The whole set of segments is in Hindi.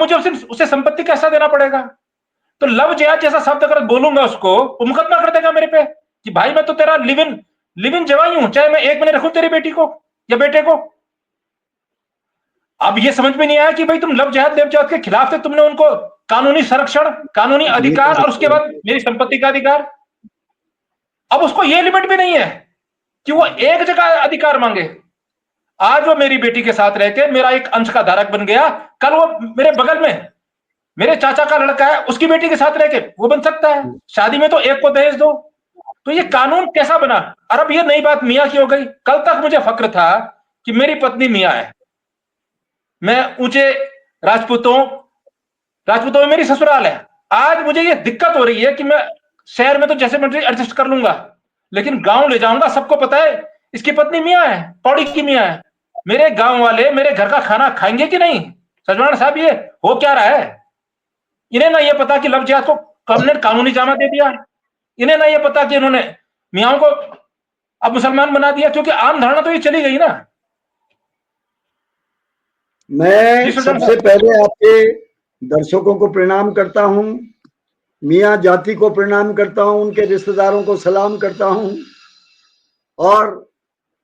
मुझे उसे संपत्ति का हिस्सा देना पड़ेगा। तो लव जिहाद जैसा शब्द अगर बोलूंगा उसको, वो मुकदमा कर देगा मेरे पे कि भाई मैं तो तेरा लिव इन जवाई हूं, चाहे मैं 1 महीने रखूं तेरी बेटी को या बेटे को। अब ये समझ में नहीं आया कि भाई तुम लव जिहाद के खिलाफ थे, तुमने उनको कानूनी संरक्षण, कानूनी अधिकार और उसके बाद मेरी संपत्ति का अधिकार। अब उसको ये लिमिट भी नहीं है कि वो एक जगह अधिकार मांगे। आज वो मेरी बेटी के साथ रह के मेरा एक अंश का धारक बन गया, कल वो मेरे बगल में मेरे चाचा का लड़का है, उसकी बेटी के साथ रह के वो बन सकता है। शादी में तो एक को दहेज दो। तो ये कानून कैसा बना? और अब ये नई बात मियां की हो गई। कल तक मुझे फक्र था कि मेरी पत्नी मियां है, मैं ऊंचे राजपूतों राजपूतों में मेरी ससुराल है। आज मुझे ये दिक्कत हो रही है कि मैं शहर में तो जैसे मर्जी एडजस्ट कर लूंगा, लेकिन गांव ले जाऊंगा, सबको पता है इसकी पत्नी मियां है, पौड़ी की मियां है। मेरे गांव वाले मेरे घर का खाना खाएंगे कि नहीं? सजवान साहब, ये हो क्या रहा है? इन्हें ना ये पता कि लव जिहाद को हमने कानूनी जामा दे दिया। इन्हें ना ये पता कि इन्होंने मियाओं को अब मुसलमान बना दिया, क्योंकि आम धारणा तो ये चली गई ना। मैं सबसे पहले आपके दर्शकों को प्रणाम करता हूं, मियां जाति को प्रणाम करता हूं, उनके रिश्तेदारों को सलाम करता हूं। और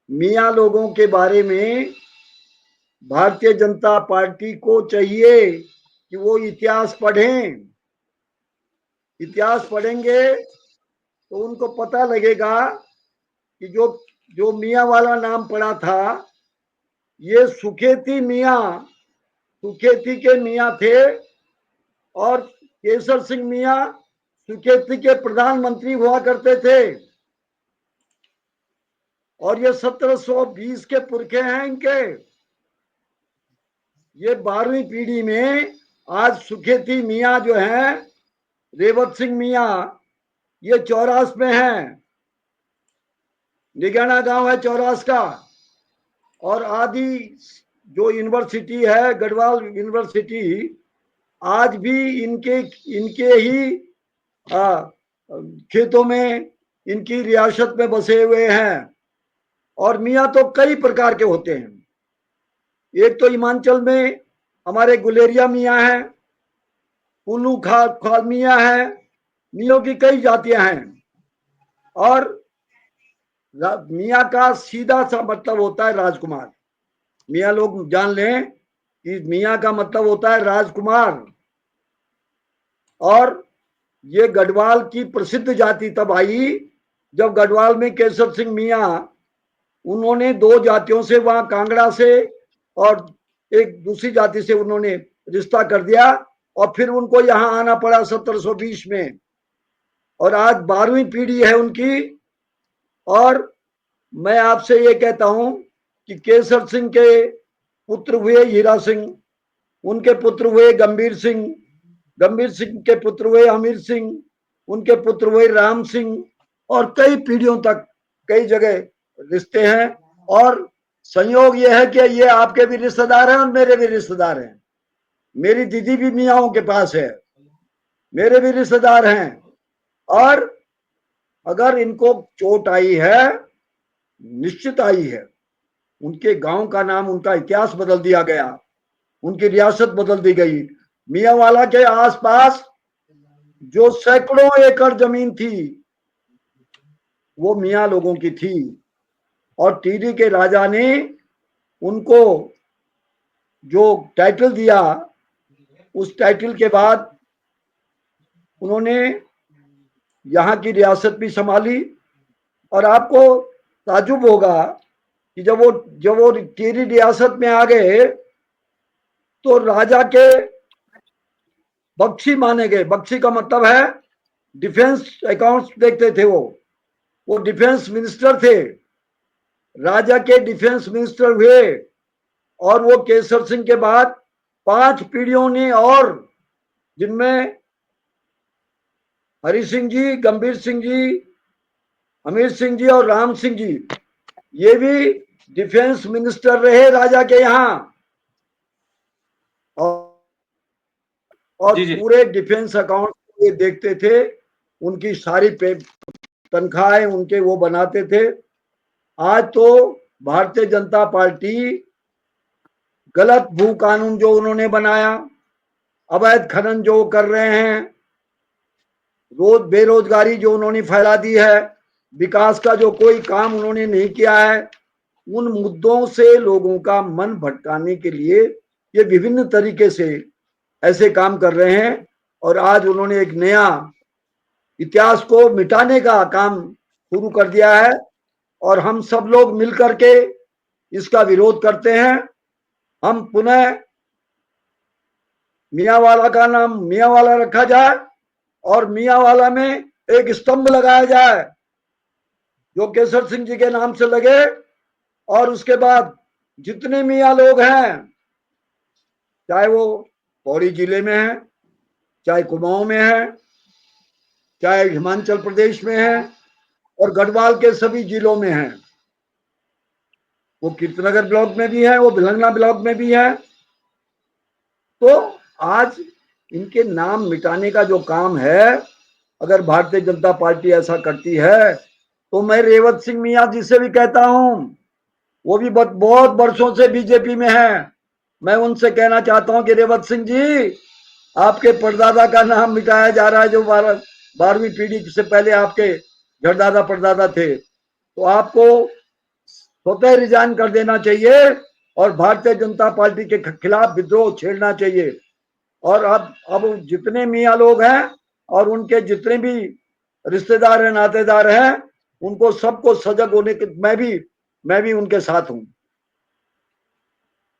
मियां लोगों के बारे में भारतीय जनता पार्टी को चाहिए कि वो इतिहास पढ़ें। इतिहास पढ़ेंगे तो उनको पता लगेगा कि जो मियां वाला नाम पड़ा था, ये सुखेती मियां, सुखेती के मियां थे। और केसर सिंह मियां सुखेती के प्रधानमंत्री हुआ करते थे। और ये 1720 के पुरखे हैं इनके। ये 12वीं पीढ़ी में आज सुखेती मियां जो है, रेवत सिंह मियां, ये चौरास में है, निगाना गांव है चौरास का। और आदि जो यूनिवर्सिटी है, गढ़वाल यूनिवर्सिटी, आज भी इनके ही खेतों में, इनकी रियासत में बसे हुए हैं। और मियाँ तो कई प्रकार के होते हैं। एक तो हिमाचल में हमारे गुलेरिया मियाँ हैं, उल्लू खाल मियाँ हैं, मियों की कई जातियां हैं। और मियाँ का सीधा सा मतलब होता है राजकुमार। मियाँ लोग जान लें कि मियाँ का मतलब होता है राजकुमार। और ये गढ़वाल की प्रसिद्ध जाति तब आई जब गढ़वाल में केसर सिंह मियाँ, उन्होंने 2 जातियों से, वहां कांगड़ा से और एक दूसरी जाति से उन्होंने रिश्ता कर दिया, और फिर उनको यहां आना पड़ा 1720 में। और आज 12वीं पीढ़ी है उनकी। और मैं आपसे ये कहता हूं कि केसर सिंह के पुत्र हुए हीरा सिंह, उनके पुत्र हुए गंभीर सिंह, गंभीर सिंह के पुत्र हुए अमीर सिंह, उनके पुत्र हुए राम सिंह। और कई पीढ़ियों तक कई जगह रिश्ते हैं। और संयोग यह है कि ये आपके भी रिश्तेदार हैं और मेरे भी रिश्तेदार हैं। मेरी दीदी भी मियाओं के पास है, मेरे भी रिश्तेदार हैं। और अगर इनको चोट आई है, निश्चित आई है, उनके गांव का नाम, उनका इतिहास बदल दिया गया, उनकी रियासत बदल दी गई। मियांवाला के आसपास जो सैकड़ों एकड़ जमीन थी, वो मियां लोगों की थी। और टिहरी के राजा ने उनको जो टाइटल दिया, उस टाइटल के बाद उन्होंने यहाँ की रियासत भी संभाली। और आपको ताजुब होगा कि जब वो टिहरी रियासत में आ गए तो राजा के बख्शी माने गए। बख्शी का मतलब है डिफेंस अकाउंट्स देखते थे वो डिफेंस मिनिस्टर थे, राजा के डिफेंस मिनिस्टर हुए। और वो केसर सिंह के बाद 5 पीढ़ियों ने, और जिनमें हरि सिंह जी, गंभीर सिंह जी, अमीर सिंह जी और राम सिंह जी, ये भी डिफेंस मिनिस्टर रहे राजा के यहाँ। और पूरे डिफेंस अकाउंट ये देखते थे, उनकी सारी तनख्वाहें उनके वो बनाते थे। आज तो भारतीय जनता पार्टी गलत भू कानून जो उन्होंने बनाया, अवैध खनन जो कर रहे हैं, रोज बेरोजगारी जो उन्होंने फैला दी है, विकास का जो कोई काम उन्होंने नहीं किया है, उन मुद्दों से लोगों का मन भटकाने के लिए ये विभिन्न तरीके से ऐसे काम कर रहे हैं। और आज उन्होंने एक नया इतिहास को मिटाने का काम शुरू कर दिया है और हम सब लोग मिलकर के इसका विरोध करते हैं। हम पुनः मियांवाला का नाम मियांवाला रखा जाए और मियांवाला में एक स्तंभ लगाया जाए जो केसर सिंह जी के नाम से लगे, और उसके बाद जितने मियाँ लोग हैं, चाहे वो पौड़ी जिले में है, चाहे कुमाऊं में है, चाहे हिमाचल प्रदेश में है, और गढ़वाल के सभी जिलों में है, वो कीर्तनगर ब्लॉक में भी है, वो भिलंगना ब्लॉक में भी है। तो आज इनके नाम मिटाने का जो काम है, अगर भारतीय जनता पार्टी ऐसा करती है तो मैं रेवत सिंह मियाँ जी से भी कहता हूं, वो भी बहुत वर्षों से बीजेपी में है, मैं उनसे कहना चाहता हूं कि रेवत सिंह जी, आपके परदादा का नाम मिटाया जा रहा है जो 12वीं पीढ़ी से पहले आपके जड़दादा परदादा थे, तो आपको स्वतः रिजाइन कर देना चाहिए और भारतीय जनता पार्टी के खिलाफ विद्रोह छेड़ना चाहिए। और अब जितने मियाँ लोग हैं और उनके जितने भी रिश्तेदार हैं, नातेदार हैं, उनको सबको सजग होने के मैं भी उनके साथ हूं।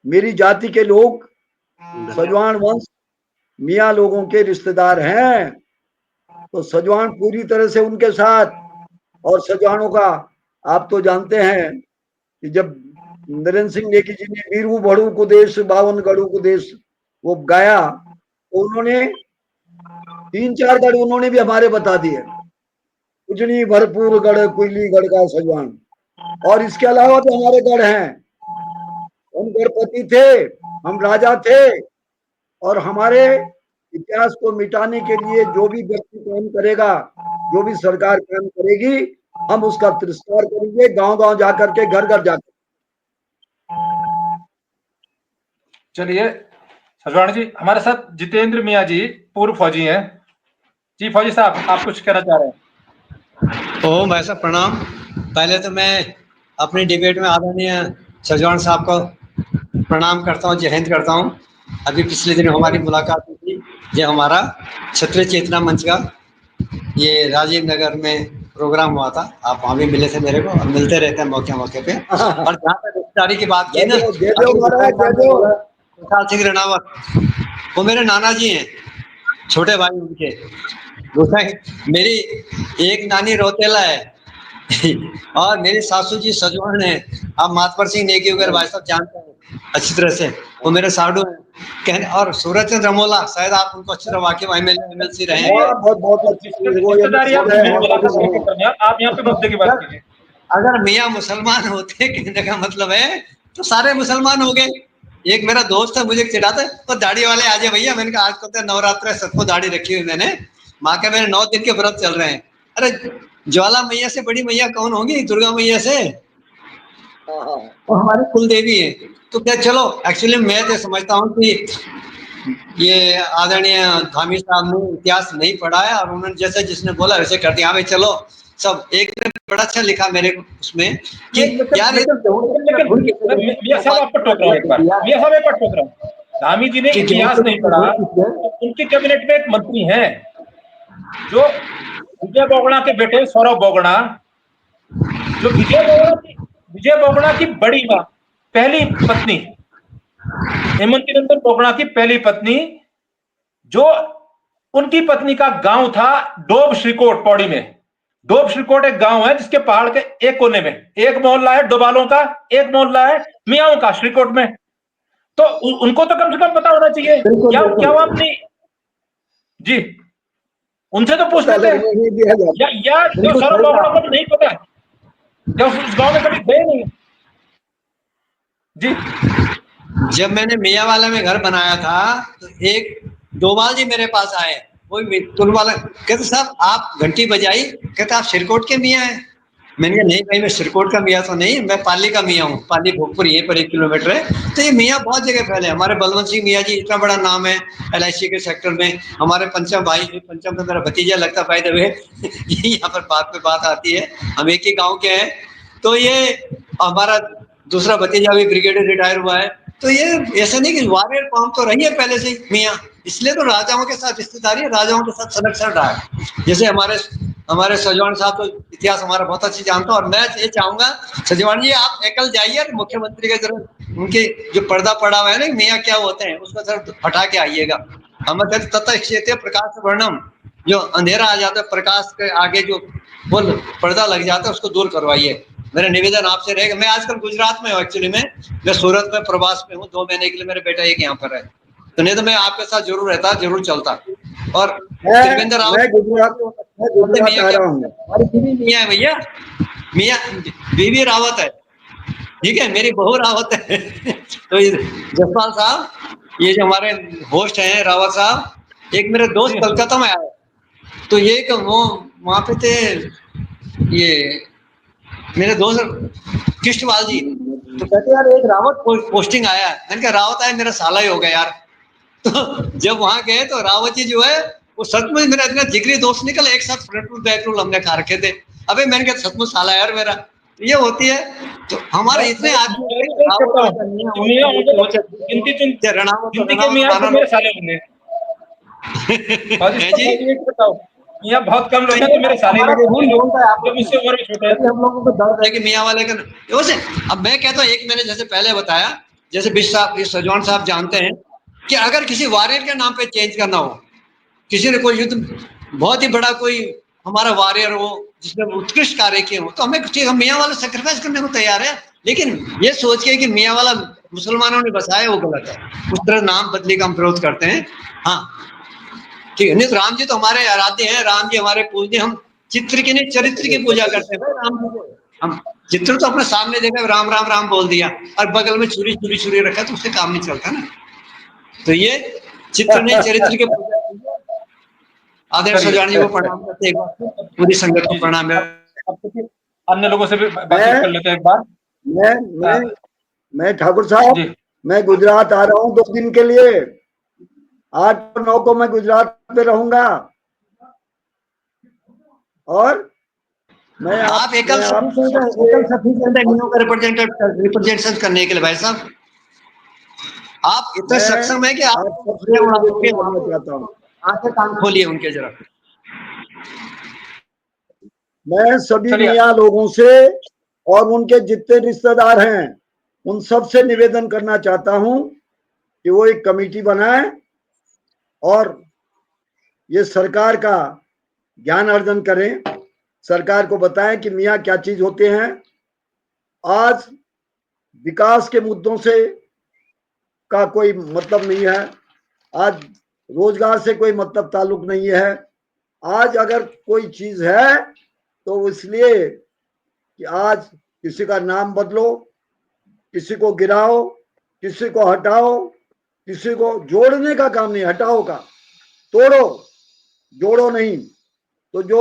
मेरी जाति के लोग सजवान वंश मियाँ लोगों के रिश्तेदार हैं, तो सजवान पूरी तरह से उनके साथ। और सजवानों का आप तो जानते हैं कि जब नरेंद्र सिंह नेगी जी ने वीरू बड़ू को देश 52 गढ़ू को देश वो गाया, तो उन्होंने 3-4 गढ़ उन्होंने भी हमारे बता दिए, उजनी भरपूर गढ़ कुली गढ़ का सजवान। और इसके अलावा भी हमारे गढ़ हैं, हम गढ़पति थे, हम राजा थे, और हमारे इतिहास को मिटाने के लिए जो भी व्यक्ति काम करेगा, जो भी सरकार काम करेगी, हम उसका तिरस्कार करेंगे, गांव गांव जाकर के, घर घर जाकर। चलिए सजवाण जी, हमारे साथ जितेंद्र मियाँ जी पूर्व फौजी हैं। जी फौजी साहब, आप कुछ कहना चाह रहे हैं? ओम भाई साहब प्रणाम। पहले तो मैं अपनी डिबेट में आदरणीय सजवान साहब को प्रणाम करता हूँ, जय हिंद करता हूँ। अभी पिछले दिन हमारी मुलाकात हुई थी, ये हमारा क्षत्रिय चेतना मंच का ये राजीव नगर में प्रोग्राम हुआ था, आप वहाँ भी मिले थे मेरे को, और मिलते रहते हैं मौके मौके पे। और जहाँ तक रिश्तेदारी की बात की ना, विशाल सिंह रनावत, वो मेरे नाना जी हैं, छोटे भाई उनके। दूसरा मेरी एक नानी रोतेला है और मेरी सासू जी सजवान है। आप मातवर सिंह नेगी वगैरह भाई साहब जानते हैं अच्छी तरह से, वो मेरे साडू हैं कहने। और सूरज चंद्र रमोला, शायद आप उनको अच्छी तरह वाकिफ एमएलसी रहे हैं। आप यहाँ पे मुद्दे की बात कीजिए। अगर मियाँ मुसलमान होते कहने का मतलब है तो सारे मुसलमान हो गए। एक मेरा दोस्त है, मुझे चिढ़ाता है, तो दाढ़ी वाले आ जाए भैया। मैंने कहा आज तो नवरात्र है, सबको दाढ़ी रखी हुई मैंने, माँ के मेरे 9 दिन के व्रत चल रहे हैं। अरे ज्वाला मैया से बड़ी मैया कौन होगी? दुर्गा मैया से, वो हमारी कुल देवी है। तो क्या, चलो एक्चुअली मैं तो समझता हूँ कि ये आदरणीय धामी साहब ने इतिहास नहीं पढ़ा है और उन्होंने जैसे जिसने बोला वैसे कर दिया। हाँ भाई चलो, सब एक ने बड़ा अच्छा लिखा मेरे उसमें कि यार मियां साहब आपको टोक रहा हूं एक बार, मियां साहब एक बार टोक रहा हूं। धामी जी ने इतिहास नहीं पढ़ा, उनके कैबिनेट में एक मंत्री हैं जो विजय बोगड़ा के बेटे सौरभ बोगड़ा, जो विजय बोगड़ा की बड़ी मां, पहली पत्नी, हेमंती नंदन बोगड़ा की पहली पत्नी, जो उनकी पत्नी का गांव था डोब श्रीकोट पौड़ी में। डोब श्रीकोट एक गांव है जिसके पहाड़ के एक कोने में एक मोहल्ला है डोबालों का, एक मोहल्ला है मियाओं का श्रीकोट में। तो उनको तो कम से कम पता होना चाहिए। क्या वो अपनी जी उनसे तो पूछ लेते हैं, या जो सौरभ बोगड़ा को नहीं पता, या उस गांव में कभी गए नहीं। जी जब मैंने मियाँवाला में घर बनाया था तो एक डोभाल जी मेरे पास आए, वो वाला कहते साहब आप घंटी बजाई, कहते आप सिरकोट के मियाँ हैं। मैंने कहा नहीं भाई, मैं सिरकोट का मियाँ तो नहीं, मैं पाली का मियाँ हूँ। पाली भोगपुर यहीं पर 1 किलोमीटर है। तो ये मियाँ बहुत जगह फैले। हमारे बलवंत सिंह मियाँ जी, इतना बड़ा नाम है LIC के सेक्टर में। हमारे पंचम भाई, पंचम तो मेरा भतीजा लगता है, बाय द वे। ये यहाँ पर बात पे बात आती है, हम एक ही गाँव के हैं। तो ये हमारा दूसरा भतीजा भी ब्रिगेडियर रिटायर हुआ है। तो ये ऐसा नहीं कि वारियर कौम तो रही है पहले से ही मियाँ, इसलिए तो राजाओं के साथ रिश्तेदारी है, राजाओं के साथ संरक्षण रहा है। जैसे हमारे सजवान साहब तो इतिहास हमारा बहुत अच्छी जानता हूँ। और मैं ये चाहूंगा सजवान जी, आप एकल जाइए और मुख्यमंत्री के जरूर उनके जो पर्दा पड़ा हुआ है ना मियाँ क्या होते हैं, उसको जरूर हटा के आइएगा। हम तथा क्षेत्रीय प्रकाश वर्णम, जो अंधेरा आ जाता है प्रकाश के आगे जो वो पर्दा लग जाता है, उसको दूर करवाइए। मेरा निवेदन आपसे रहेगा। मैं आजकल गुजरात में हूँ, एक्चुअली मैं सूरत में प्रवास में हूँ 2 महीने के लिए। मेरे बेटा एक यहाँ पर है, तो नहीं तो मैं आपके साथ जरूर रहता, जरूर चलता। और त्रिवेंद्र रावत, मैं गुजरात आ रहा हूँ। हमारी बीवी मियाँ है भैया, मियाँ बीवी रावत है, ठीक है, मेरी बहू रावत है। तो जसपाल साहब, ये जो हमारे होस्ट हैं रावत साहब, एक मेरे दोस्त कलकत्ता में आए, तो ये वो वहाँ पे थे, ये मेरे दोस्त कृष्णपाल जी, तो कहते यार एक रावत पोस्टिंग आया है। मैंने कहा रावत आया, मेरा साला ही हो गया यार। तो जब वहां गए तो रावत जी जो है वो सचमुच मेरा इतना जिगरी दोस्त निकल, एक साथ फ्रंट रूल बैक रूल हमने खा रखे थे। अबे मैंने कहा सचमुच साला यार मेरा। तो ये होती है। तो हमारे इतने आदमी गिनती के मियाँ तो मेरे साले होंगे। मियाँ बहुत कम लोग हैं, तो मेरे साले मुझसे उम्र में छोटे हैं। हम लोगों को दर्द है कि मियाँ वाले का वैसे। अब मैं कहता हूँ, एक मैंने जैसे पहले बताया, जैसे बिश साहब, सजवान साहब जानते हैं कि अगर किसी वॉरियर के नाम पे चेंज करना हो, किसी ने कोई युद्ध बहुत ही बड़ा कोई हमारा वॉरियर हो जिसने उत्कृष्ट कार्य किए हो, तो हमें हम मियाँ वाला सेक्रीफाइस करने को तैयार है। लेकिन ये सोच के कि मियाँ वाला मुसलमानों ने बसाया, वो गलत है। उस तरह नाम बदली का हम विरोध करते हैं। हाँ ठीक है, नहीं तो राम जी तो हमारे आराध्य हैं, राम जी हमारे पूजनीय। हम चित्र की नहीं चरित्र की पूजा करते हैं भाई राम जी को। हम चित्र तो अपने सामने देखा, राम राम राम बोल दिया, और बगल में छुरी छुरी छुरी रखा, तो उससे काम नहीं चलता ना। तो ये चित्र नहीं चरित्र के पूजा। आदरणीय सजवान जी को प्रणाम करते, एक बार पूरी संगत को प्रणाम। अन्य लोगों से भी बातचीत कर लेते हैं एक बार। मैं ठाकुर साहब, मैं गुजरात आ रहा हूँ 2 दिन के लिए। 8 और 9 को मैं गुजरात में रहूंगा। और मैं आप एकल रिप्रेजेंटेशन करने के लिए भाई साहब, आप इतने सक्षम है कि आप आंखें कान खोलिए उनके जरा। मैं सभी मियाँ लोगों से और उनके जितने रिश्तेदार हैं उन सब से निवेदन करना चाहता हूं कि वो एक कमेटी बनाए और ये सरकार का ज्ञान अर्जन करें, सरकार को बताएं कि मियाँ क्या चीज होते हैं। आज विकास के मुद्दों से का कोई मतलब नहीं है, आज रोजगार से कोई मतलब ताल्लुक नहीं है। आज अगर कोई चीज है तो इसलिए कि आज किसी का नाम बदलो, किसी को गिराओ, किसी को हटाओ, किसी को जोड़ने का काम नहीं, हटाओ का, तोड़ो, जोड़ो नहीं। तो जो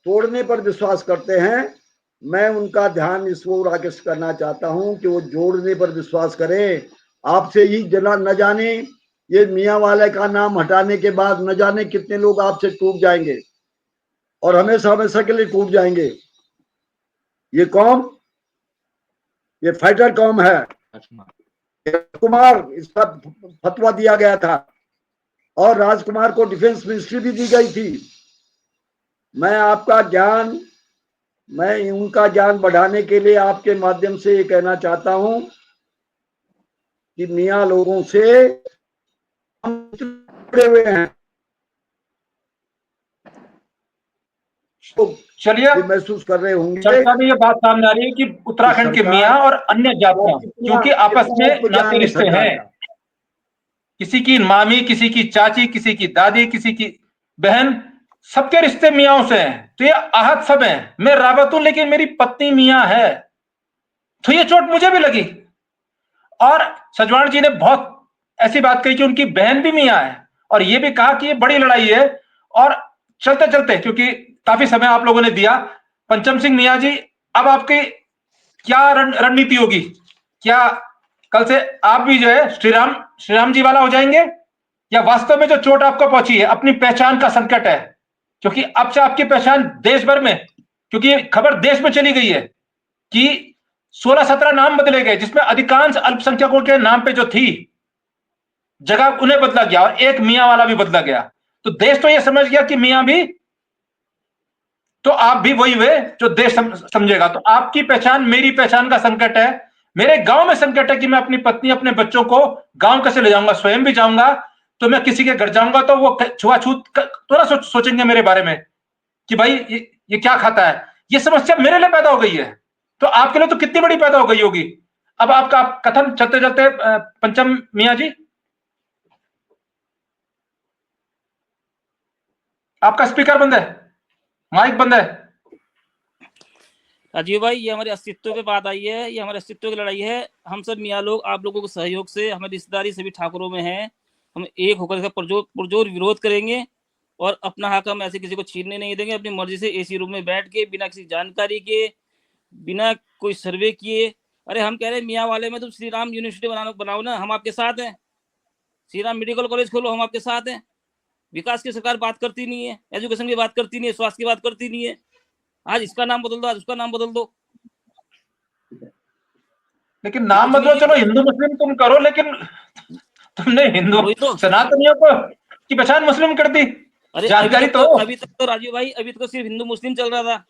तोड़ने पर विश्वास करते हैं, मैं उनका ध्यान इस ओर आकर्षित करना चाहता हूं कि वो जोड़ने पर विश्वास करें। आपसे ही जना न जाने ये मियाँ वाले का नाम हटाने के बाद न जाने कितने लोग आपसे टूट जाएंगे और हमेशा हमेशा के लिए टूट जाएंगे। ये कौम, ये फाइटर कौम है। राजकुमार, इसका फतवा दिया गया था और राजकुमार को डिफेंस मिनिस्ट्री भी दी गई थी। मैं आपका ज्ञान, मैं उनका ज्ञान बढ़ाने के लिए आपके माध्यम से ये कहना चाहता हूं कि मियाँ लोगों से हम जुड़े हुए हैं। चलिए, महसूस कर रहे होंगे, चर्चा में ये बात सामने आ रही है कि उत्तराखंड के मियाँ और अन्य जातियां, क्योंकि आपस में नाते रिश्ते हैं, किसी की मामी, किसी की चाची, किसी की दादी, किसी की बहन, सबके रिश्ते मियाँओं से हैं। तो ये आहत सब हैं। मैं रावत हूं लेकिन मेरी पत्नी मियाँ है, तो ये चोट मुझे भी लगी। और सजवान जी ने बहुत ऐसी बात कही कि उनकी बहन भी मियाँ है, और ये भी कहा कि ये बड़ी लड़ाई है। और चलते चलते, क्योंकि काफी समय आप लोगों ने दिया, पंचम सिंह मियाँ जी अब आपकी क्या रणनीति होगी? क्या कल से आप भी जो है श्री राम जी वाला हो जाएंगे, या वास्तव में जो चोट आपको पहुंची है अपनी पहचान का संकट है? क्योंकि अब से आपकी पहचान देश भर में, क्योंकि खबर देश में चली गई है कि 16-17 नाम बदले गए, जिसमें अधिकांश अल्पसंख्यकों के नाम पे जो थी जगह उन्हें बदला गया, और एक मियां वाला भी बदला गया। तो देश तो यह समझ गया कि मियां भी, तो आप भी वही हुए जो देश समझेगा। तो आपकी पहचान मेरी पहचान का संकट है, मेरे गांव में संकट है कि मैं अपनी पत्नी अपने बच्चों को गांव कैसे ले जाऊंगा। स्वयं भी जाऊंगा तो मैं किसी के घर जाऊंगा तो वो छुआछूत तो ना सोचेंगे मेरे बारे में कि भाई ये क्या खाता है। ये समस्या मेरे लिए पैदा हो गई है, तो आपके लिए तो कितनी बड़ी पैदा हो गई होगी। अब आपका कथन चलते चलते पंचम मियां जी, आपका स्पीकर बंद है, माइक बंद है। राजीव भाई, ये हमारे अस्तित्व पे बात आई है, ये हमारे अस्तित्व की लड़ाई है। हम सब मियाँ लोग आप लोगों के सहयोग से, हमारी रिश्तेदारी सभी ठाकुरों में है, हम एक होकर इसका पुरजोर विरोध करेंगे और अपना हक हम ऐसे किसी को छीनने नहीं देंगे। अपनी मर्जी से एसी रूम में बैठ के, बिना किसी जानकारी के, बिना कोई सर्वे किए, अरे हम कह रहे हैं मियाँ वाले में तुम श्री राम यूनिवर्सिटी बनाओ ना, हम आपके साथ हैं। श्री राम मेडिकल कॉलेज खोलो, हम आपके साथ हैं। विकास की सरकार बात करती नहीं है, एजुकेशन की बात करती नहीं है, स्वास्थ्य की बात करती नहीं है। आज इसका नाम बदल दो, आज उसका नाम बदल दो। लेकिन नाम बदलो, चलो हिंदू मुस्लिम तुम करो, लेकिन तुमने हिंदू सनातनियों को की पहचान मुस्लिम कर दी। अरे जानकारी अभी तक तो राजीव भाई, अभी तक तो सिर्फ हिंदू मुस्लिम चल रहा था।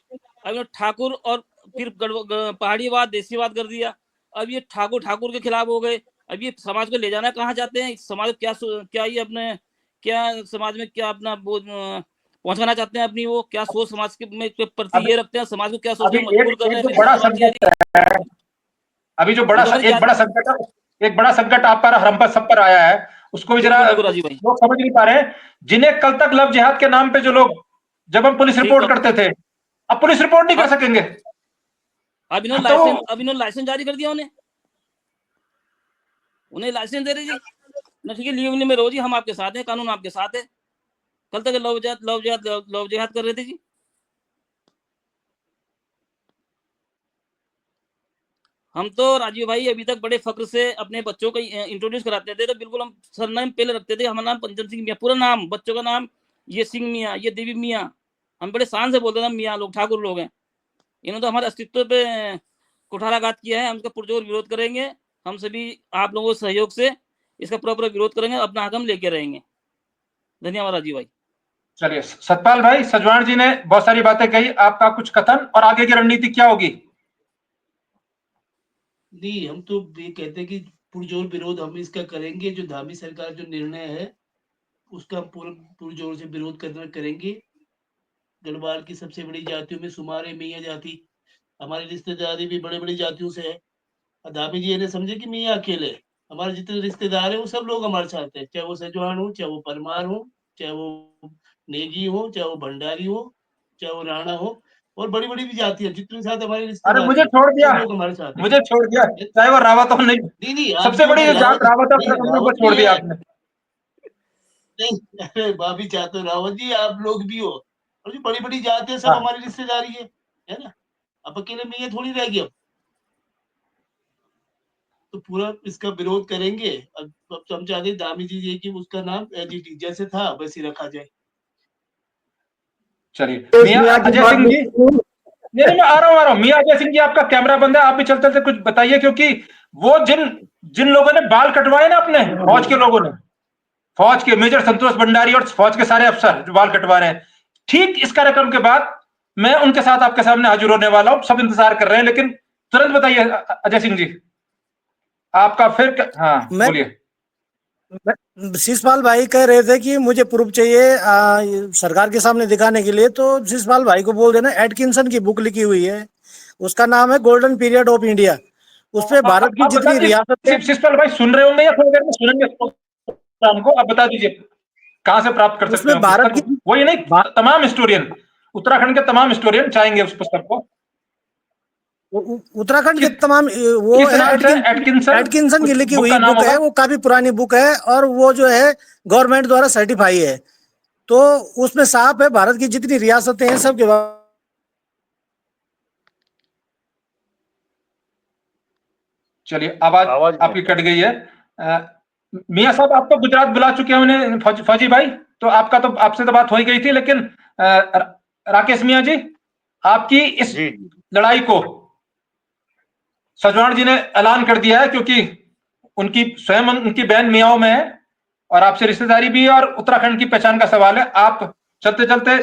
अभी ठाकुर और फिर पहाड़ीवाद देसीवाद कर दिया। अब ये ठाकुर के खिलाफ हो गए। अब ये समाज को ले जाना कहाँ चाहते हैं? समाज क्या ये अपने क्या समाज में क्या अपना पहुंचाना चाहते हैं? अपनी वो क्या सोच समाज के प्रति ये रखते हैं? समाज को क्या सोचते हैं? मजबूर कर रहे हैं। अभी जो एक बड़ा संकट आप पर, हम पर, सब पर आया है, उसको भी जरा लोग समझ नहीं पा रहे हैं। जिन्हें कल तक लव जिहाद के नाम पे जो लोग, जब हम पुलिस रिपोर्ट करते थे, अब पुलिस रिपोर्ट नहीं कर सकेंगे। अब इन्होंने लाइसेंस जारी कर दिया, उन्हें लाइसेंस दे रहे जी ना, ठीक है, लीव में रहो जी, हम आपके साथ हैं, कानून आपके साथ है। कल तक लव जिहाद कर रहे थे जी। हम तो राजीव भाई अभी तक बड़े फक्र से अपने बच्चों को इंट्रोड्यूस कराते थे, तो बिल्कुल हम सरनाम पहले रखते थे। हमारा नाम पंचम सिंह मियाँ, पूरा नाम, बच्चों का नाम ये सिंह मियाँ, ये देवी मियाँ, हम बड़े शान से बोलते थे मियाँ लोग, ठाकुर लोग हैं। इन्होंने तो हमारे अस्तित्व पे कुठाराघात किया है। हम इसका पुरजोर विरोध करेंगे। हम सभी आप लोगों के सहयोग से इसका पूरा विरोध करेंगे, अपना हक हम लेके रहेंगे। धन्यवाद राजीव भाई। चलिए सतपाल भाई, सजवाण जी ने बहुत सारी बातें कही, आपका कुछ कथन और आगे की रणनीति क्या होगी? नहीं, हम तो ये कहते हैं कि पुरजोर विरोध हम इसका करेंगे। जो धामी सरकार जो निर्णय है उसका पुरजोर से विरोध करेंगे। गढ़वाल की सबसे बड़ी जातियों में शुमार है मियाँ जाति। हमारी रिश्तेदारी भी बड़ी बड़ी जातियों से है। धामी जी ने समझे कि मियाँ अकेले, हमारे जितने रिश्तेदार है वो सब लोग हमारे साथ है, चाहे वो सजवान हो, चाहे वो परमार हो, चाहे वो नेगी हो, चाहे वो भंडारी हो, चाहे वो राणा हो, और बड़ी बड़ी भी जाति है जितने साथ हमारे रिश्तेदार। अरे मुझे छोड़ दिया, लोग हमारे साथ है। मुझे छोड़ दिया, चाहे वो रावत हो नहीं, सबसे बड़ी जात रावत को छोड़ दिया आपने। नहीं, अरे भाभी चाहते हो रावत जी आप लोग भी हो, और जो बड़ी बड़ी जाति है सब हमारी रिश्तेदारी है ना। अब अकेले में ये थोड़ी रह गया। तो पूरा इसका विरोध करेंगे। अब हम चाहते दामी जी कि उसका नाम एजीटी जैसे था वैसे रखा जाए। चलिए मियां अजय सिंह जी, नहीं मैं आ रहा हूँ। मियां अजय सिंह जी, आपका कैमरा बंद है, आप भी चलते चलते कुछ बताइए, क्योंकि वो जिन लोगों ने बाल कटवाए ना अपने फौज के लोगों ने, फौज के मेजर संतोष भंडारी और फौज के सारे अफसर जो बाल कटवा रहे हैं, ठीक इस कार्यक्रम के बाद मैं उनके साथ आपके सामने हाजिर होने वाला हूं। सब इंतजार कर रहे हैं, लेकिन तुरंत बताइए अजय सिंह जी आपका फिर। हाँ बोलिए। शिषपाल भाई कह रहे थे कि मुझे प्रूफ चाहिए सरकार के सामने दिखाने के लिए, तो शिषपाल भाई को बोल देना एटकिंसन की बुक लिखी हुई है, उसका नाम है गोल्डन पीरियड ऑफ इंडिया। उसपे भारत की जितनी रियासत। शिषपाल भाई सुन रहे होंगे या थोड़ी देर में सुनेंगे हमको? आप बता दीजिए कहां से प्राप्त कर सकते हैं भारत की? वही नहीं, तमाम हिस्टोरियन, उत्तराखंड के तमाम हिस्टोरियन चाहेंगे उस पुस्तक को। उत्तराखंड के तमाम वो एटकिंसन की लिखी हुई बुक है, वो काफी पुरानी बुक है और वो जो है गवर्नमेंट द्वारा सर्टिफाई है। तो उसमें साफ है भारत की जितनी रियासतें हैं सबके चलिए, आवाज आपकी कट गई है। मियां साहब, आप तो गुजरात बुला चुके हैं उन्हें, फौजी भाई, तो आपसे तो बात हो ही गई थी, लेकिन राकेश मियां जी, आपकी इस लड़ाई को सजवाण जी ने ऐलान कर दिया है, क्योंकि उनकी स्वयं उनकी बहन मियाओं में है और आपसे रिश्तेदारी भी है और उत्तराखंड की पहचान का सवाल है। आप चलते चलते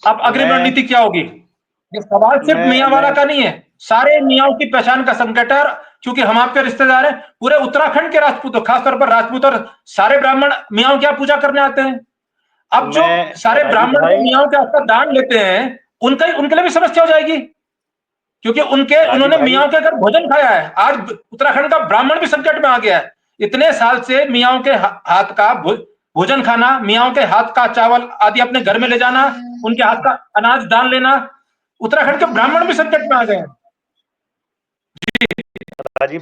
अब अग्रिम रणनीति क्या होगी? ये सवाल सिर्फ मियां वाला का नहीं है, सारे मियाओं की पहचान का संकट है। क्योंकि हम आपके रिश्तेदार हैं, पूरे उत्तराखंड के राजपूत, खासतौर पर राजपूत और सारे ब्राह्मण मियाओं की पूजा करने आते हैं। अब जो सारे ब्राह्मण मियाओं के आसपास दान लेते हैं, उनके लिए भी समस्या हो जाएगी, क्योंकि उन्होंने मियाओं के घर भोजन खाया है। आज उत्तराखंड का ब्राह्मण भी संकट में आ गया है। इतने साल से मियाओं के हाथ का भोजन खाना, मियाओं के हाथ का चावल आदि अपने घर में ले जाना, उनके हाथ का अनाज दान लेना, उत्तराखंड के ब्राह्मण भी संकट में आ गए हैं। राजीव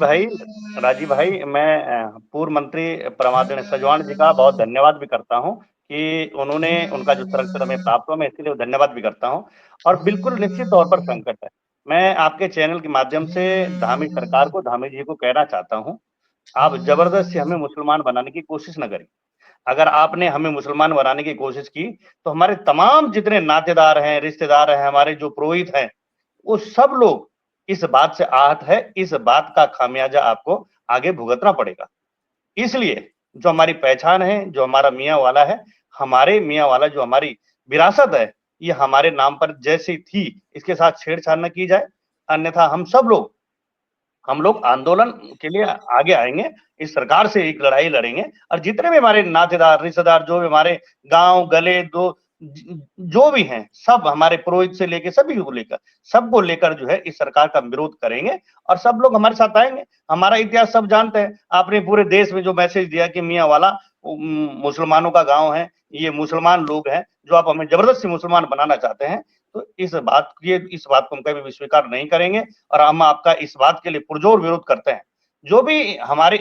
भाई, मैं पूर्व मंत्री परमादेव सजवाण जी का बहुत धन्यवाद भी करता हूं कि उन्होंने, उनका जो सुरक्षा हमें प्राप्त हुआ, मैं इसके लिए धन्यवाद भी करता हूं। और बिल्कुल निश्चित तौर पर संकट है। मैं आपके चैनल के माध्यम से धामी सरकार को, धामी जी को कहना चाहता हूं, आप जबरदस्ती हमें मुसलमान बनाने की कोशिश न करें। अगर आपने हमें मुसलमान बनाने की कोशिश की तो हमारे तमाम जितने नातेदार हैं, रिश्तेदार हैं, हमारे जो पुरोहित हैं, वो सब लोग इस बात से आहत है। इस बात का खामियाजा आपको आगे भुगतना पड़ेगा। इसलिए जो हमारी पहचान है, जो हमारा मियां वाला है, हमारे मियां वाला जो हमारी विरासत है, ये हमारे नाम पर जैसी थी, इसके साथ छेड़छाड़ न की जाए। अन्यथा हम लोग आंदोलन के लिए आगे आएंगे, इस सरकार से एक लड़ाई लड़ेंगे। और जितने भी हमारे नातेदार, रिश्तेदार, जो भी हमारे गांव गले जो भी हैं, सब हमारे पुरोहित से लेकर सभी को लेकर, सबको लेकर जो है इस सरकार का विरोध करेंगे और सब लोग हमारे साथ आएंगे। हमारा इतिहास सब जानते हैं। आपने पूरे देश में जो मैसेज दिया कि मियां वाला मुसलमानों का गांव है, ये मुसलमान लोग हैं, जो आप हमें जबरदस्ती मुसलमान बनाना चाहते हैं, तो इस बात को हम कभी भी स्वीकार नहीं करेंगे। और हम आपका इस बात के लिए पुरजोर विरोध करते हैं। जो भी हमारे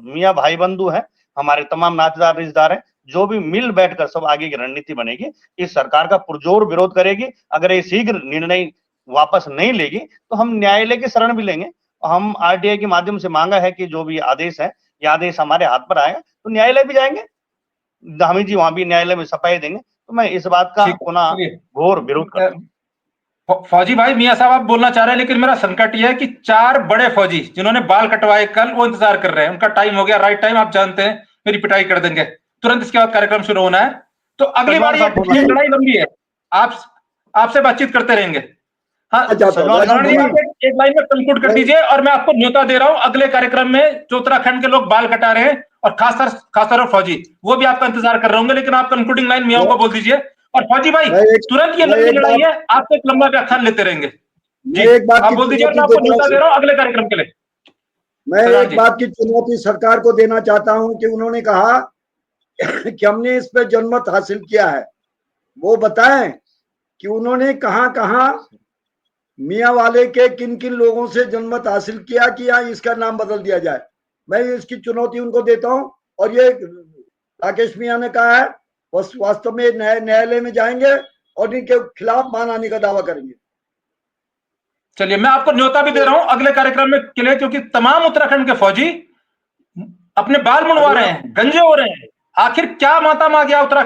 मियां भाई बंधु हैं, हमारे तमाम नातेदार, रिश्तेदार हैं, जो भी मिल बैठकर सब आगे की रणनीति बनेगी, इस सरकार का पुरजोर विरोध करेगी। अगर ये शीघ्र निर्णय वापस नहीं लेगी तो हम न्यायालय की शरण भी लेंगे। हम आरटीआई के माध्यम से मांगा है कि जो भी आदेश है, ये आदेश हमारे हाथ पर आएगा तो न्यायालय भी जाएंगे, धामी जी वहां भी न्यायालय में सफाई देंगे। तो मैं इस बात का पुनः घोर विरोध करता हूँ। फौजी भाई, मियां साहब आप बोलना चाह रहे हैं, लेकिन मेरा संकट यह है कि 4 बड़े फौजी जिन्होंने बाल कटवाए कल, वो इंतजार कर रहे हैं। उनका टाइम हो गया, राइट टाइम, आप जानते हैं, मेरी पिटाई कर देंगे तुरंत। इसके बाद कार्यक्रम शुरू होना है, तो अगली बार ये लड़ाई लंबी है, आपसे बातचीत करते रहेंगे। हाँ, आप एक लाइन में कंक्लूड कर दीजिए और मैं आपको न्योता दे रहा हूं अगले कार्यक्रम में। जो उत्तराखंड के लोग बाल कटा रहे हैं और खासतौर फौजी, वो भी आपका इंतजार कर रहे होंगे, लेकिन आप कंक्लूडिंग लाइन मियाओं को बोल दीजिए। और फौजी भाई, तुरंत ये लंबी लड़ाई है, आपको एक लंबा व्याख्यान लेते रहेंगे जी। आप बोल दीजिए, मैं आपको न्योता दे रहा हूं अगले कार्यक्रम के लिए। मैं एक बात की चुनौती सरकार को देना चाहता हूं कि उन्होंने कहा कि हमने इस पे जनमत हासिल किया है, वो बताएं कि उन्होंने कहां मियां वाले के किन किन लोगों से जनमत हासिल किया कि या इसका नाम बदल दिया जाए। मैं इसकी चुनौती उनको देता हूं। और ये राकेश मियां ने कहा है, वास्तव में न्यायालय में जाएंगे और इनके खिलाफ मान आने का दावा करेंगे। चलिए, मैं आपको न्योता भी दे रहा हूं अगले कार्यक्रम में के लिए, क्योंकि तमाम उत्तराखंड के फौजी अपने बाल मुंडवा रहे हैं, गंजे हो रहे हैं। आखिर क्या माता मां गया उत्तराखंड